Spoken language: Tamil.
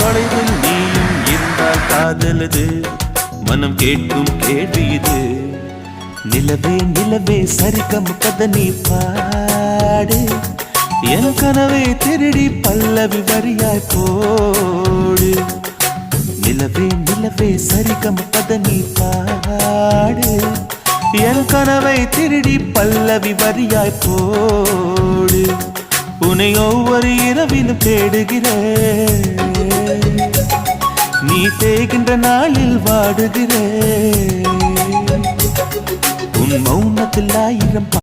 தொலைவில் நீயும் இருந்தால் காதலது மனம் கேட்கும் கேள்வி இது. நிலவே நிலவே சரிகம பத நீ பாடு, என் கனவை திருடி பல்லவி வரியாய் போடு. நிலவே நிலவே சரிகம பத நீ பாடு, என் கனவை திருடி பல்லவி வரியாய் போடு. உன்னை ஒவ்வொரு இரவிலும் தேடுகிறேன், நீ தேகின்ற நாளில் வாடுகிறேன். உன் மௌனத்தில் 1000